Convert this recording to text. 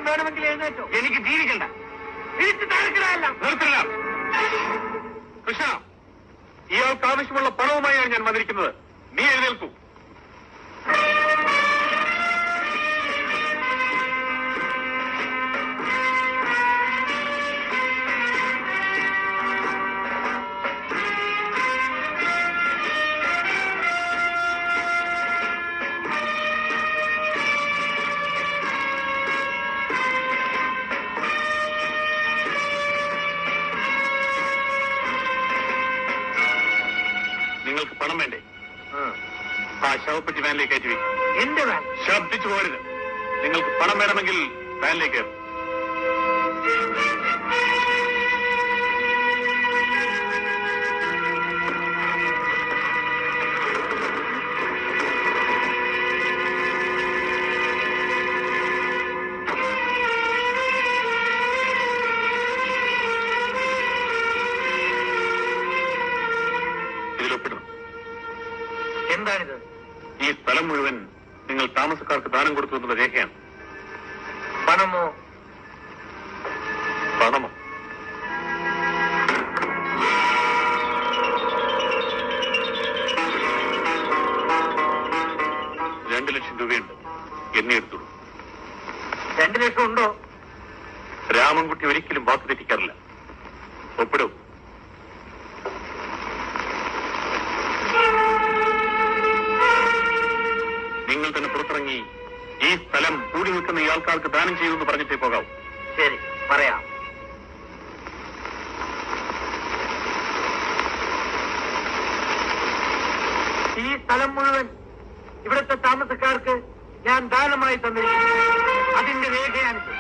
വേണമെങ്കിൽ എഴുന്നേറ്റോ. എനിക്ക് ജീവിക്കണ്ട. തിരിച്ചു താഴ്ക്കലല്ല. നിർത്തില്ല കൃഷ്ണ. ഇയാൾക്ക് ആവശ്യമുള്ള പണവുമായാണ് ഞാൻ വന്നിരിക്കുന്നത്. നീ എഴുന്നേൽക്കൂ. നിങ്ങൾക്ക് പണം വേണ്ടേ? ആ ശവപ്പെട്ടി വാനിലേക്ക് കയറ്റി വയ്ക്കും. എന്റെ വാൻ. ശബ്ദിച്ചു പോരുത്. നിങ്ങൾക്ക് പണം വേണമെങ്കിൽ വാനിലേക്ക് കയറും. എന്താണിത്? ഈ സ്ഥലം മുഴുവൻ നിങ്ങൾ താമസക്കാർക്ക് ദാനം കൊടുത്തു എന്നുള്ള രേഖയാണ്. പണമോ? പണമോ? $2,00,000 എന്നെ എടുത്തുള്ളൂ. 2 ലക്ഷം ഉണ്ടോ? രാമൻകുട്ടി ഒരിക്കലും വാക്ക് തെറ്റിക്കാറില്ല. ഒപ്പിടും. നിങ്ങൾ തന്നെ പുറത്തിറങ്ങി ഈ സ്ഥലം കൂടി നിൽക്കുന്ന ഈ ആൾക്കാർക്ക് ദാനം ചെയ്യുമെന്ന് പറഞ്ഞിട്ടേ പോകാവൂ. ശരി, പറയാം. ഈ സ്ഥലം മുഴുവൻ ഇവിടുത്തെ താമസക്കാർക്ക് ഞാൻ ദാനമായി തന്നിരിക്കുന്നു. അതിന്റെ രേഖയാണിത്.